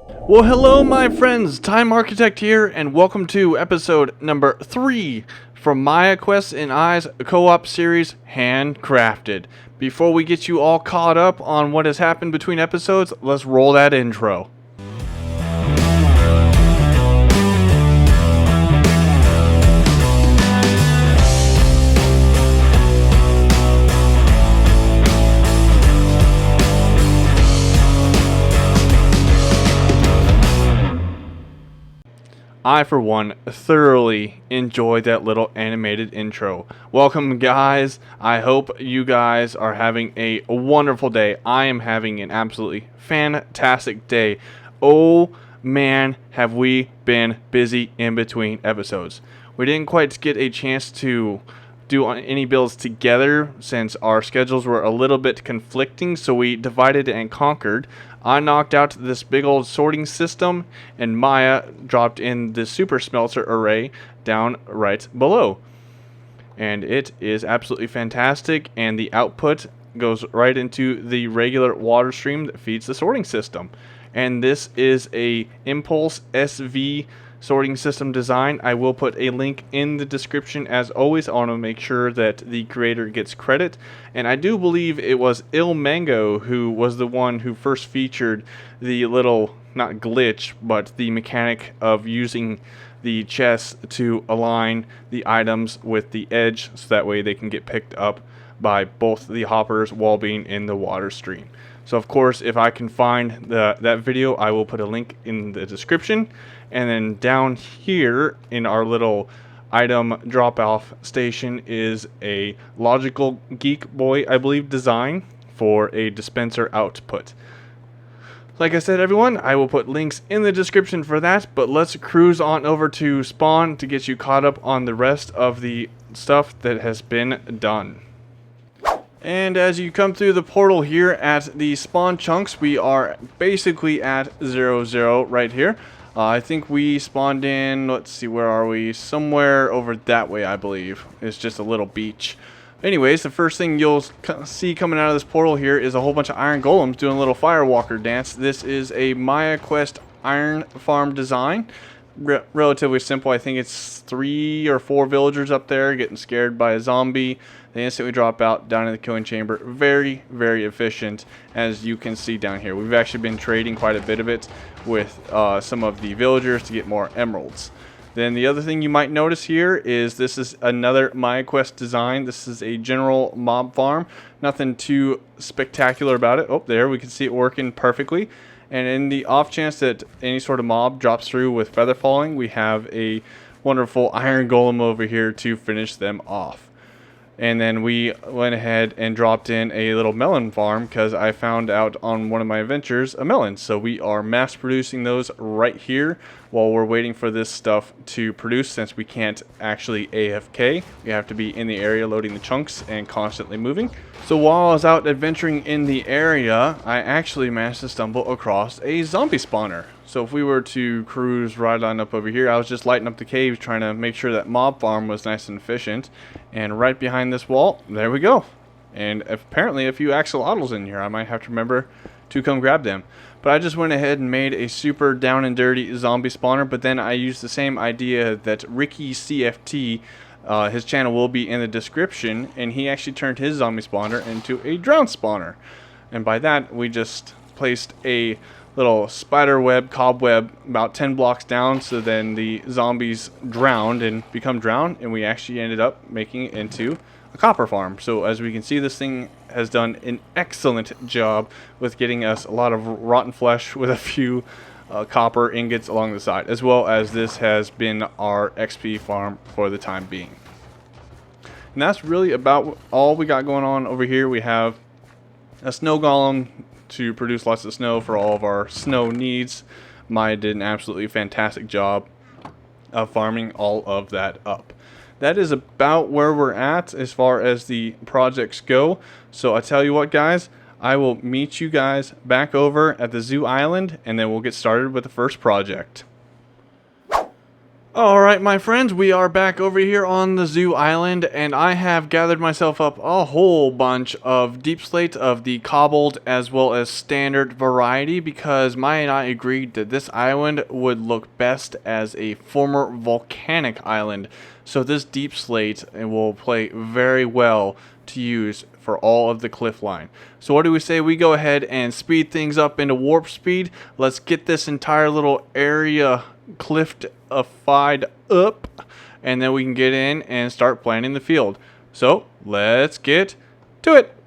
Well, hello, my friends. Time Architect here, and welcome to episode number 3 from Miah Quests and I's co-op series, Handcrafted. Before we get you all caught up on what has happened between episodes, let's roll that intro. I, for one, thoroughly enjoyed that little animated intro. Welcome, guys. I hope you guys are having a wonderful day. I am having an absolutely fantastic day. Oh, man, have we been busy in between episodes. We didn't quite get a chance to do any builds together since our schedules were a little bit conflicting, so we divided and conquered. I knocked out this big old sorting system, and Miah dropped in the super smelter array down right below. And it is absolutely fantastic, and the output goes right into the regular water stream that feeds the sorting system. And this is a Impulse SV sorting system design. I will put a link in the description. As always, I want to make sure that the creator gets credit, and I do believe it was Il Mango who was the one who first featured the little, not glitch, but the mechanic of using the chest to align the items with the edge so that way they can get picked up by both the hoppers while being in the water stream. So of course, if I can find that video, I will put a link in the description. And then down here in our little item drop-off station is a Logical Geek Boy, I believe, design for a dispenser output. Like I said, everyone, I will put links in the description for that, but let's cruise on over to Spawn to get you caught up on the rest of the stuff that has been done. And as you come through the portal here at the spawn chunks, we are basically at 0-0 right here. I think we spawned in, let's see, where are we? Somewhere over that way, I believe. It's just a little beach. Anyways, the first thing you'll see coming out of this portal here is a whole bunch of iron golems doing a little firewalker dance. This is a Miah Quest iron farm design. Relatively simple. I think it's 3 or 4 villagers up there getting scared by a zombie. They instantly drop out down in the killing chamber. Very, very efficient, as you can see down here. We've actually been trading quite a bit of it with some of the villagers to get more emeralds. Then the other thing you might notice here is this is another Miah Quest design. This is a general mob farm. Nothing too spectacular about it. Oh, there, we can see it working perfectly. And in the off chance that any sort of mob drops through with feather falling, we have a wonderful iron golem over here to finish them off. And then we went ahead and dropped in a little melon farm because I found out on one of my adventures a melon. So we are mass producing those right here while we're waiting for this stuff to produce, since we can't actually AFK. We have to be in the area loading the chunks and constantly moving. So while I was out adventuring in the area, I actually managed to stumble across a zombie spawner. So if we were to cruise right on up over here, I was just lighting up the caves trying to make sure that mob farm was nice and efficient. And right behind this wall, there we go. And apparently a few axolotls in here. I might have to remember to come grab them. But I just went ahead and made a super down and dirty zombie spawner. But then I used the same idea that Ricky CFT, his channel will be in the description. And he actually turned his zombie spawner into a drown spawner. And by that, we just placed a little spider web, cobweb about 10 blocks down, so then the zombies drowned and become drowned, and we actually ended up making it into a copper farm. So as we can see, this thing has done an excellent job with getting us a lot of rotten flesh with a few copper ingots along the side, as well as this has been our XP farm for the time being. And that's really about all we got going on over here. We have a snow golem to produce lots of snow for all of our snow needs. Miah did an absolutely fantastic job of farming all of that up. That is about where we're at as far as the projects go. So I tell you what, guys, I will meet you guys back over at the Zoo Island, and then we'll get started with the first project. Alright, my friends, we are back over here on the Zoo Island, and I have gathered myself up a whole bunch of deep slates of the cobbled as well as standard variety, because Miah and I agreed that this island would look best as a former volcanic island. So this deep slate will play very well to use for all of the cliff line. So what do we say we go ahead and speed things up into warp speed? Let's get this entire little area cliffified up, and then we can get in and start planting the field. So let's get to it.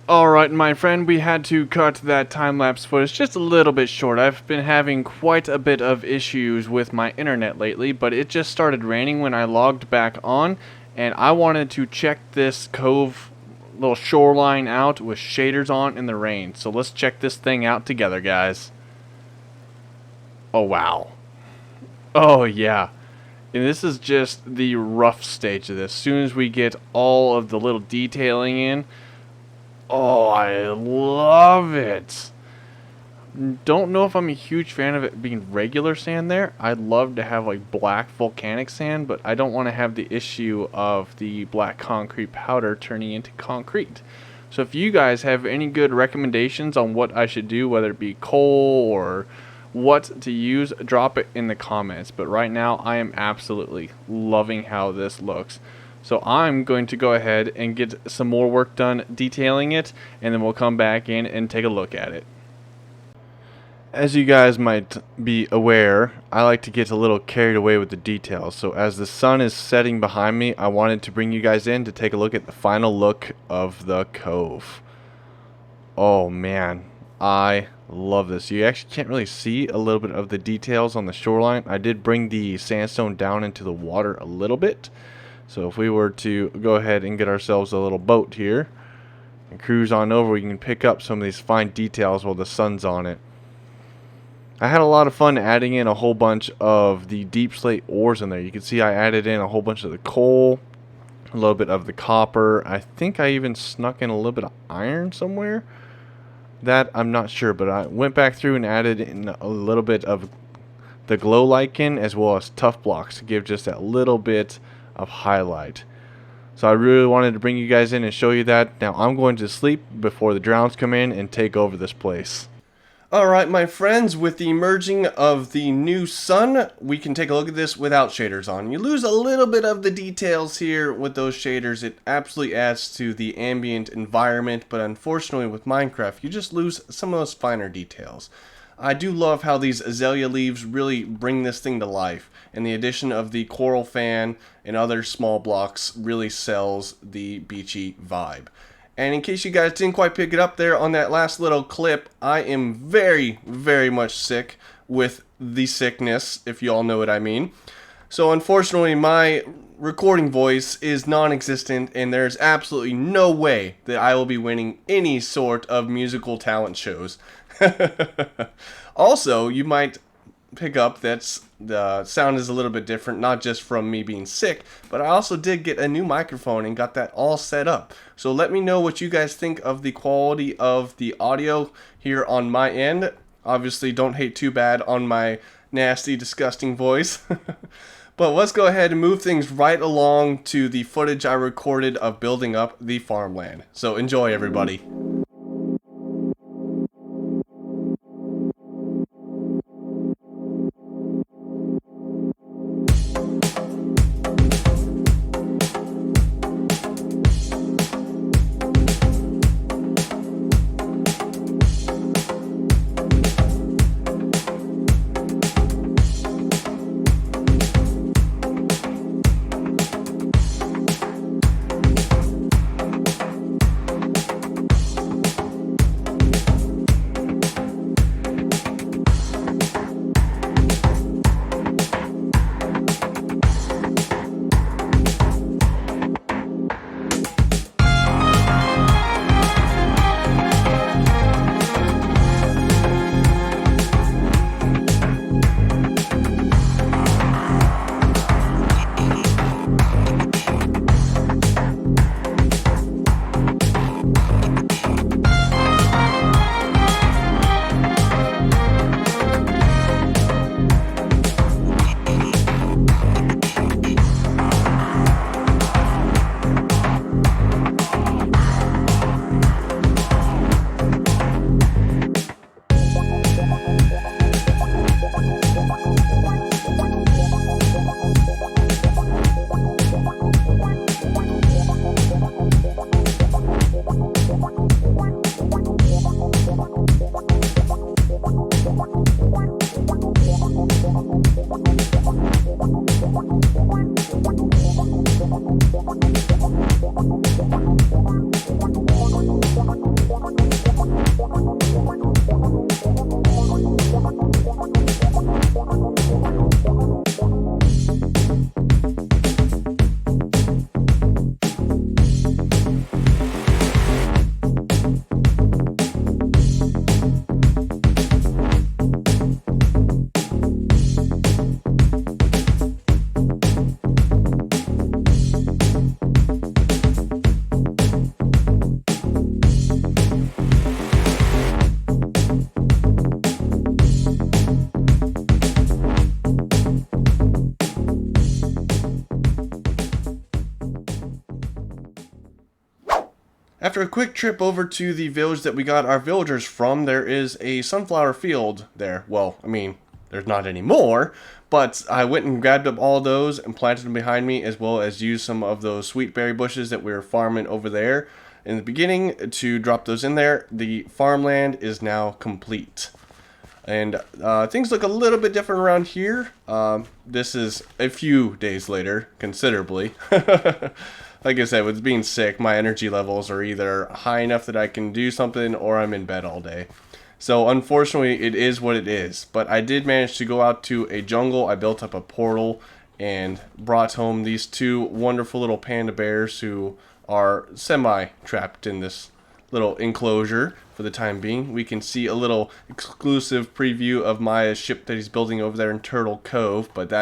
Alright, my friend, we had to cut that time-lapse footage just a little bit short. I've been having quite a bit of issues with my internet lately, but it just started raining when I logged back on, and I wanted to check this cove little shoreline out with shaders on in the rain. So let's check this thing out together, guys. Oh, wow. Oh, yeah. And this is just the rough stage of this. As soon as we get all of the little detailing in, oh, I love it. Don't know if I'm a huge fan of it being regular sand there. I'd love to have like black volcanic sand, but I don't want to have the issue of the black concrete powder turning into concrete. So if you guys have any good recommendations on what I should do, whether it be coal or what to use, drop it in the comments. But right now I am absolutely loving how this looks. So I'm going to go ahead and get some more work done detailing it, and then we'll come back in and take a look at it. As you guys might be aware, I like to get a little carried away with the details. So as the sun is setting behind me, I wanted to bring you guys in to take a look at the final look of the cove. Oh man, I love this. You actually can't really see a little bit of the details on the shoreline. I did bring the sandstone down into the water a little bit. So if we were to go ahead and get ourselves a little boat here, and cruise on over, we can pick up some of these fine details while the sun's on it. I had a lot of fun adding in a whole bunch of the deep slate ores in there. You can see I added in a whole bunch of the coal, a little bit of the copper. I think I even snuck in a little bit of iron somewhere. That I'm not sure, but I went back through and added in a little bit of the glow lichen as well as tough blocks to give just that little bit of highlight. So I really wanted to bring you guys in and show you that. Now I'm going to sleep before the drowns come in and take over this place. Alright my friends, with the merging of the new sun, we can take a look at this without shaders on. You lose a little bit of the details here with those shaders. It absolutely adds to the ambient environment, but unfortunately with Minecraft, you just lose some of those finer details. I do love how these azalea leaves really bring this thing to life, and the addition of the coral fan and other small blocks really sells the beachy vibe. And in case you guys didn't quite pick it up there on that last little clip, I am very, very much sick with the sickness, if you all know what I mean. So unfortunately, my recording voice is non-existent, and there's absolutely no way that I will be winning any sort of musical talent shows. Also, you might pick up that the sound is a little bit different, not just from me being sick, but I also did get a new microphone and got that all set up. So let me know what you guys think of the quality of the audio here on my end. Obviously, don't hate too bad on my nasty, disgusting voice. But let's go ahead and move things right along to the footage I recorded of building up the farmland. So enjoy, everybody. After a quick trip over to the village that we got our villagers from, there is a sunflower field there. Well, I mean, there's not any more, but I went and grabbed up all those and planted them behind me, as well as used some of those sweet berry bushes that we were farming over there in the beginning to drop those in there. The farmland is now complete. And things look a little bit different around here. This is a few days later, considerably. Like I said, with being sick, my energy levels are either high enough that I can do something or I'm in bed all day. So unfortunately, it is what it is. But I did manage to go out to a jungle. I built up a portal and brought home these two wonderful little panda bears who are semi-trapped in this little enclosure for the time being. We can see a little exclusive preview of Miah's ship that he's building over there in Turtle Cove, but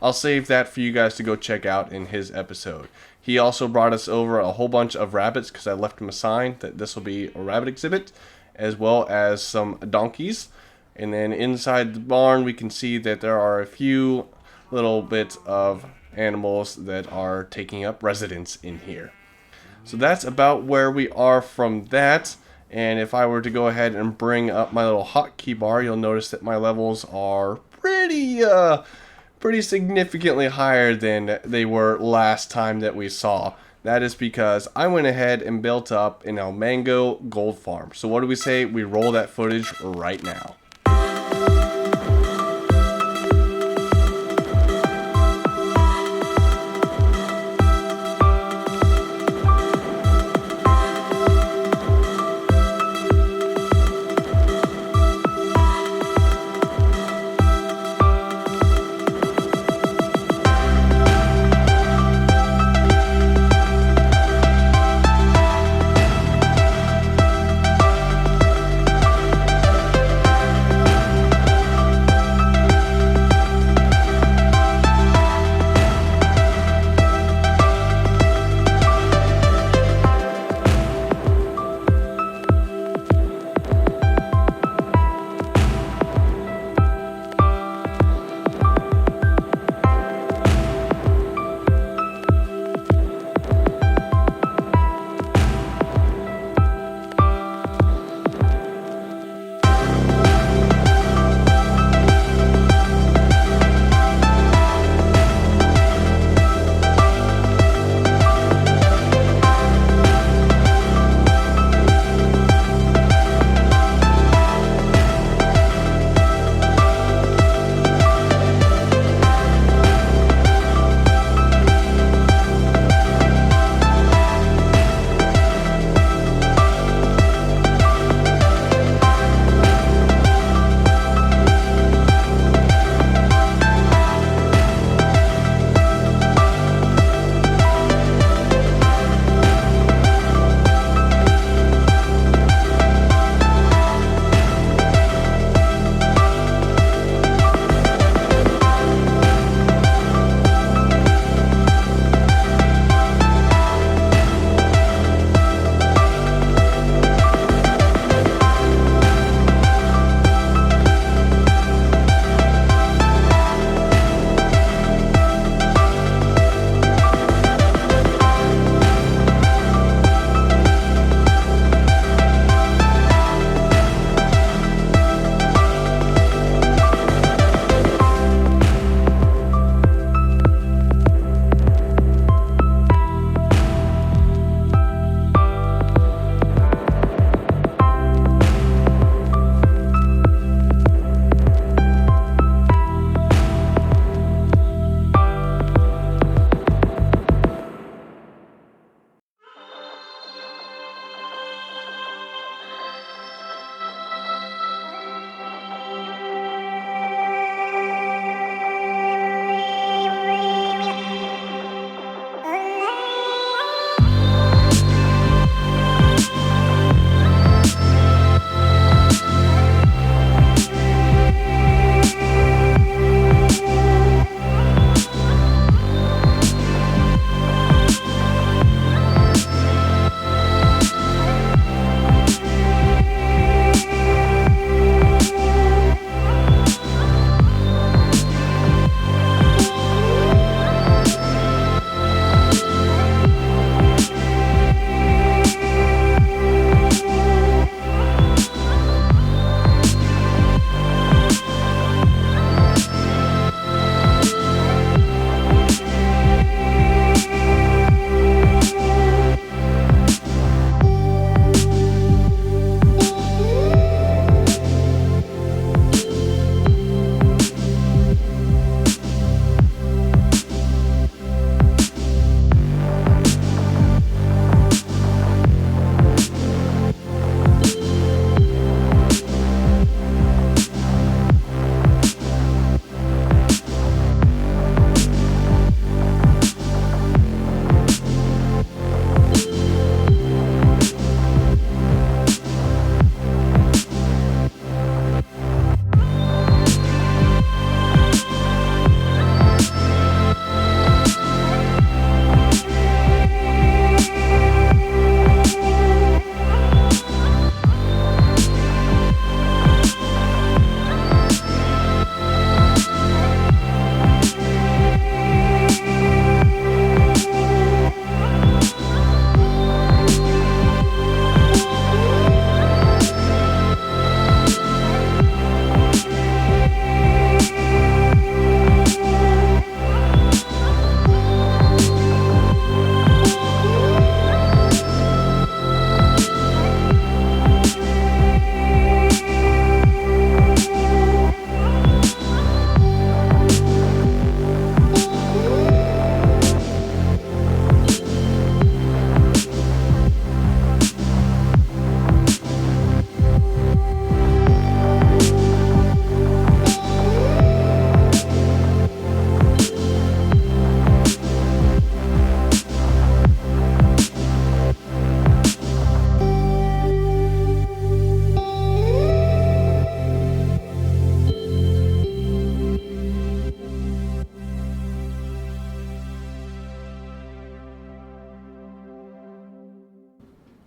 I'll save that for you guys to go check out in his episode. He also brought us over a whole bunch of rabbits because I left him a sign that this will be a rabbit exhibit, as well as some donkeys. And then inside the barn we can see that there are a few little bits of animals that are taking up residence in here. So that's about where we are from that. And if I were to go ahead and bring up my little hotkey bar, you'll notice that my levels are pretty significantly higher than they were last time that we saw. That is because I went ahead and built up an Almango gold farm. So what do we say? We roll that footage right now.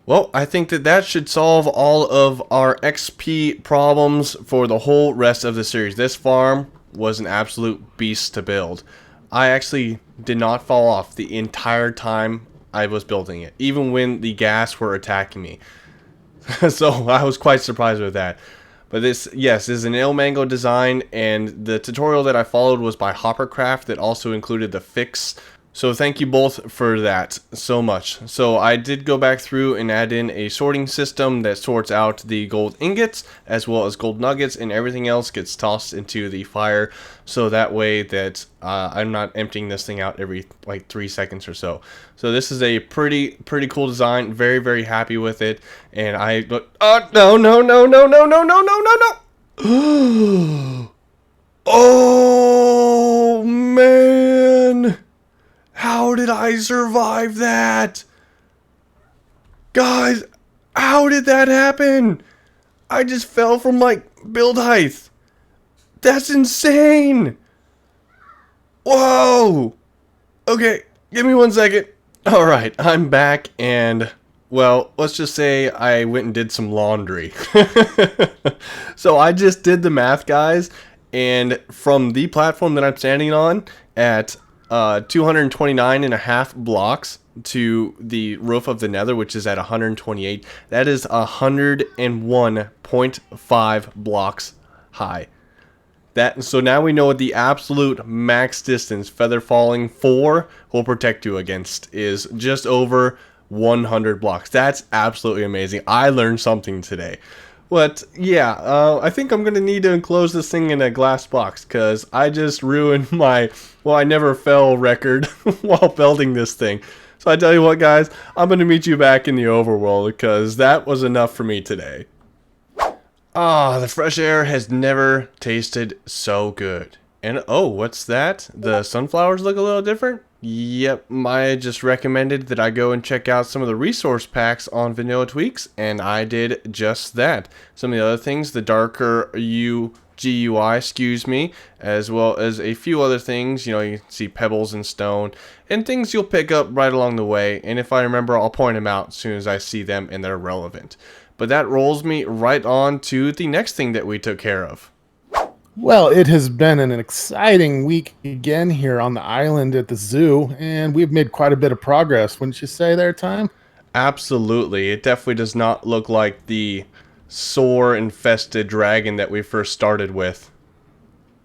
Well, I think that should solve all of our XP problems for the whole rest of the series. This farm was an absolute beast to build. I actually did not fall off the entire time I was building it, even when the ghast were attacking me. So I was quite surprised with that. But this, yes, is an mango design, and the tutorial that I followed was by Hoppercraft that also included the fix. So thank you both for that so much. So I did go back through and add in a sorting system that sorts out the gold ingots as well as gold nuggets, and everything else gets tossed into the fire. So that way that I'm not emptying this thing out every like 3 seconds or so. So this is a pretty cool design. Very, very happy with it. And I look, oh no no no no no no no no no no. Oh man. How did I survive that? Guys, how did that happen? I just fell from like build height. That's insane. Whoa. Okay, give me 1 second. Alright, I'm back and, well, let's just say I went and did some laundry. So I just did the math, guys, and from the platform that I'm standing on at 229.5 blocks to the roof of the nether, which is at 128, that is 101.5 blocks high. So now we know what the absolute max distance feather falling 4 will protect you against is just over 100 blocks. That's absolutely amazing. I learned something today. But yeah, I think I'm going to need to enclose this thing in a glass box because I just ruined my, well, I never fell record while building this thing. So I tell you what, guys, I'm going to meet you back in the overworld because that was enough for me today. Ah, the fresh air has never tasted so good. And oh, what's that? The sunflowers look a little different? Yep, Miah just recommended that I go and check out some of the resource packs on Vanilla Tweaks, and I did just that. Some of the other things, the darker GUI, excuse me, as well as a few other things. You know, you can see pebbles and stone, and things you'll pick up right along the way. And if I remember, I'll point them out as soon as I see them and they're relevant. But that rolls me right on to the next thing that we took care of. Well, it has been an exciting week again here on the island at the zoo, and we've made quite a bit of progress, wouldn't you say there, Time? Absolutely. It definitely does not look like the sore-infested dragon that we first started with.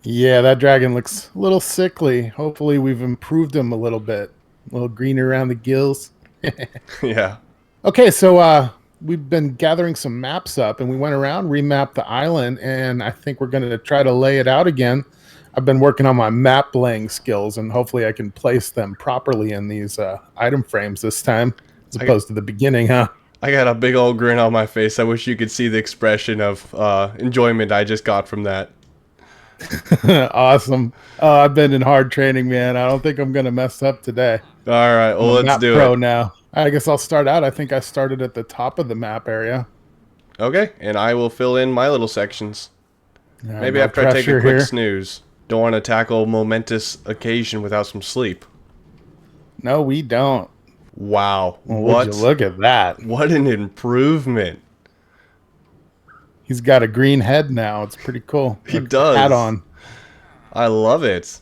Yeah, that dragon looks a little sickly. Hopefully we've improved him a little bit. A little greener around the gills. Yeah. Okay, so we've been gathering some maps up, and we went around, remapped the island, and I think we're going to try to lay it out again. I've been working on my map laying skills, and hopefully I can place them properly in these item frames this time, as opposed to the beginning, huh? I got a big old grin on my face. I wish you could see the expression of enjoyment I just got from that. Awesome. I've been in hard training, man. I don't think I'm going to mess up today. All right, well, let's do pro it. now. I guess I'll start out. I think I started at the top of the map area. Okay, and I will fill in my little sections. Maybe no after I take a quick here. snooze. Don't want to tackle a momentous occasion without some sleep. No, we don't. Wow. Well, What? would you look at that? What an improvement. He's got a green head now. It's pretty cool. He does. Hat on. I love it.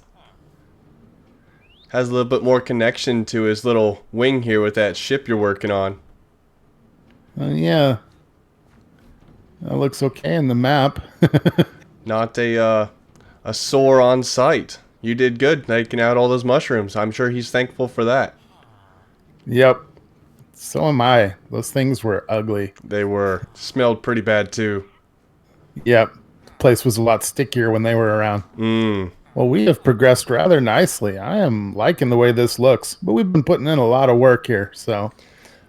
Has a little bit more connection to his little wing here with that ship you're working on. Yeah. That looks okay in the map. Not a sore on sight. You did good taking out all those mushrooms. I'm sure he's thankful for that. Yep. So am I. Those things were ugly. They were. Smelled pretty bad too. Yep. The place was a lot stickier when they were around. Well, we have progressed rather nicely. I am liking the way this looks, but we've been putting in a lot of work here, so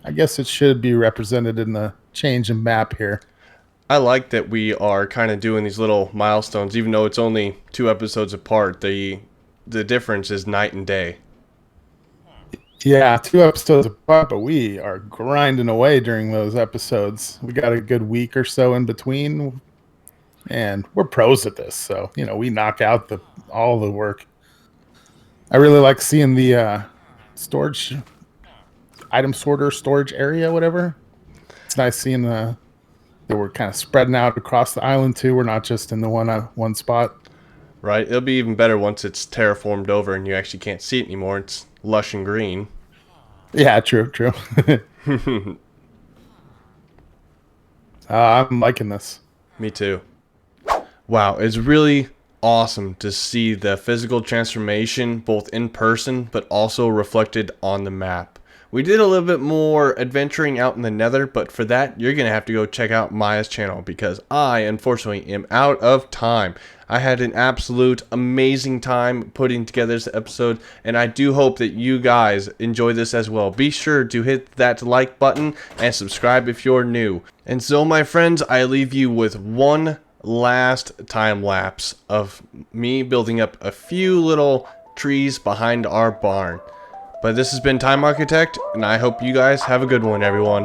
I guess it should be represented in the change in map here. I like that we are kind of doing these little milestones, even though it's only 2 episodes apart. The difference is night and day. Yeah, 2 episodes apart, but we are grinding away during those episodes. We got a good week or so in between, and we're pros at this, so we knock out all the work. I really like seeing the storage item sorter storage area, whatever. It's nice seeing that we're kind of spreading out across the island too. We're not just in the one spot. Right? It'll be even better once it's terraformed over and you actually can't see it anymore. It's lush and green. Yeah, true. I'm liking this. Me too. Wow, it's really awesome to see the physical transformation both in person but also reflected on the map. We did a little bit more adventuring out in the nether, but for that, you're going to have to go check out Miah's channel because I, unfortunately, am out of time. I had an absolute amazing time putting together this episode, and I do hope that you guys enjoy this as well. Be sure to hit that like button and subscribe if you're new. And so, my friends, I leave you with one last time lapse of me building up a few little trees behind our barn. But this has been Time Architect, and I hope you guys have a good one, everyone.